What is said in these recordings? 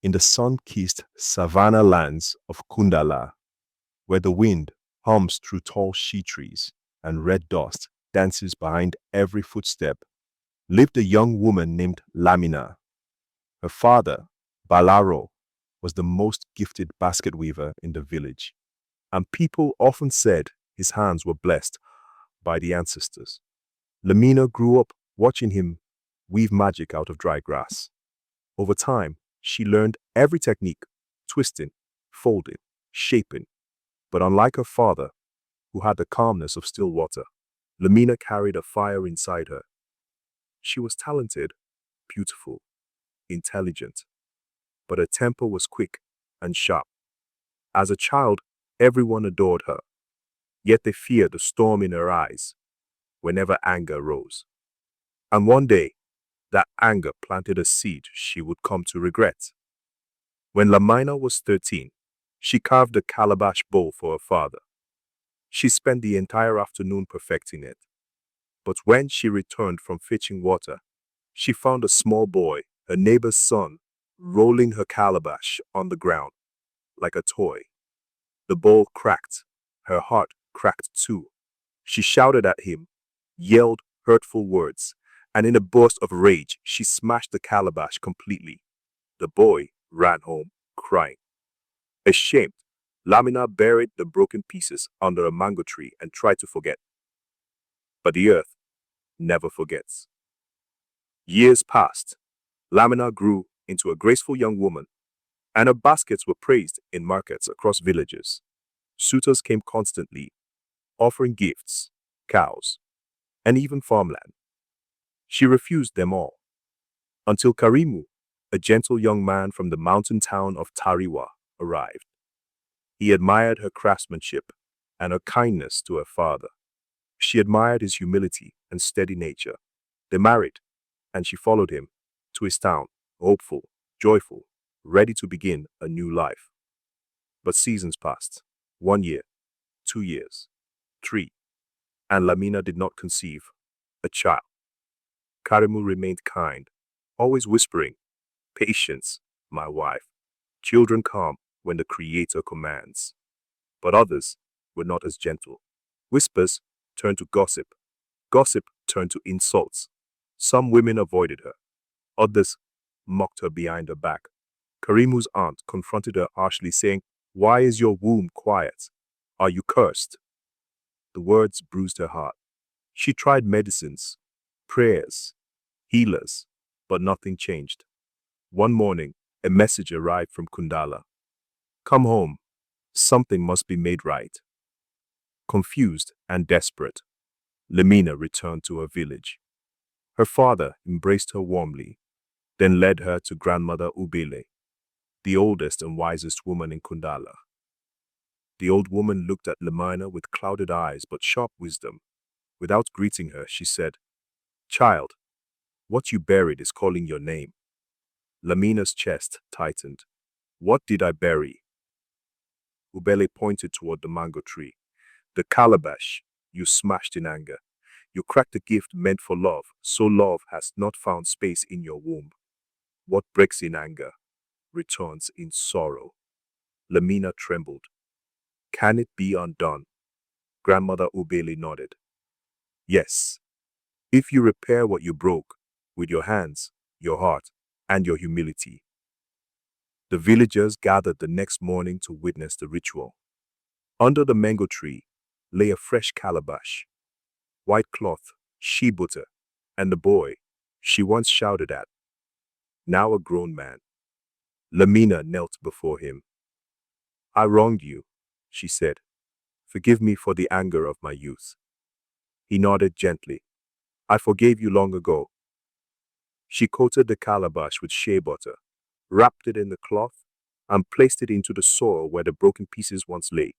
in the sun-kissed savanna lands of Kundala, where the wind hums through tall she trees and red dust dances behind every footstep, lived a young woman named Lamina. Her father, Balaro, was the most gifted basket weaver in the village, and people often said his hands were blessed by the ancestors. Lamina grew up watching him weave magic out of dry grass. Over time, she learned every technique: twisting, folding, shaping. But unlike her father, who had the calmness of still water, Lamina carried a fire inside her. She was talented, beautiful, intelligent, but her temper was quick and sharp. As a child, everyone adored her, yet they feared the storm in her eyes whenever anger rose. And one day, that anger planted a seed she would come to regret. When Lamina was 13, she carved a calabash bowl for her father. She spent the entire afternoon perfecting it. But when she returned from fetching water, she found a small boy, her neighbor's son, rolling her calabash on the ground like a toy. The bowl cracked. Her heart cracked too. She shouted at him, yelled hurtful words, and in a burst of rage, she smashed the calabash completely. The boy ran home, crying. Ashamed, Lamina buried the broken pieces under a mango tree and tried to forget. But the earth never forgets. Years passed. Lamina grew into a graceful young woman, and her baskets were praised in markets across villages. Suitors came constantly, offering gifts, cows, and even farmland. She refused them all, until Karimu, a gentle young man from the mountain town of Tariwa, arrived. He admired her craftsmanship and her kindness to her father. She admired his humility and steady nature. They married, and she followed him to his town, hopeful, joyful, ready to begin a new life. But seasons passed. 1 year, 2 years, 3, and Lamina did not conceive a child. Karimu remained kind, always whispering, "Patience, my wife. Children come when the Creator commands." But others were not as gentle. Whispers turned to gossip. Gossip turned to insults. Some women avoided her. Others mocked her behind her back. Karimu's aunt confronted her harshly, saying, "Why is your womb quiet? Are you cursed?" The words bruised her heart. She tried medicines, prayers, healers, but nothing changed. One morning, a message arrived from Kundala. "Come home. Something must be made right." Confused and desperate, Lamina returned to her village. Her father embraced her warmly, then led her to grandmother Ubele, the oldest and wisest woman in Kundala. The old woman looked at Lamina with clouded eyes but sharp wisdom. Without greeting her, she said, "Child, what you buried is calling your name." Lamina's chest tightened. "What did I bury?" Ubele pointed toward the mango tree. "The calabash you smashed in anger. You cracked a gift meant for love, so love has not found space in your womb. What breaks in anger returns in sorrow." Lamina trembled. "Can it be undone?" Grandmother Ubele nodded. "Yes, if you repair what you broke with your hands, your heart, and your humility." The villagers gathered the next morning to witness the ritual. Under the mango tree lay a fresh calabash, white cloth, she butter, and the boy she once shouted at, now a grown man. Lamina knelt before him. "I wronged you," she said. "Forgive me for the anger of my youth." He nodded gently. "I forgave you long ago." She coated the calabash with shea butter, wrapped it in the cloth, and placed it into the soil where the broken pieces once lay.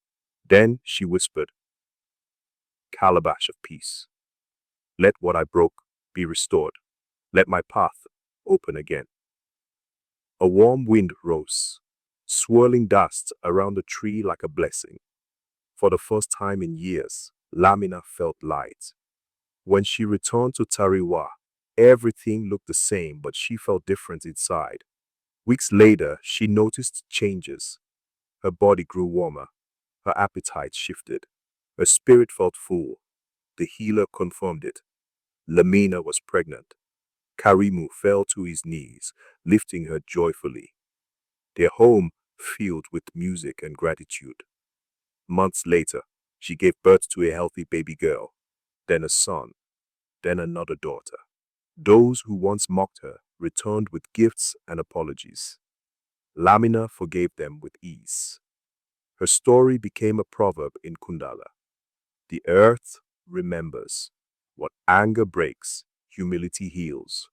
Then she whispered, "Calabash of peace. Let what I broke be restored. Let my path open again." A warm wind rose, swirling dust around the tree like a blessing. For the first time in years, Lamina felt light. When she returned to Tariwa, everything looked the same, but she felt different inside. Weeks later, she noticed changes. Her body grew warmer. Her appetite shifted. Her spirit felt full. The healer confirmed it. Lamina was pregnant. Karimu fell to his knees, lifting her joyfully. Their home filled with music and gratitude. Months later, she gave birth to a healthy baby girl, then a son, then another daughter. Those who once mocked her returned with gifts and apologies. Lamina forgave them with ease. Her story became a proverb in Kundala. The earth remembers. What anger breaks, humility heals.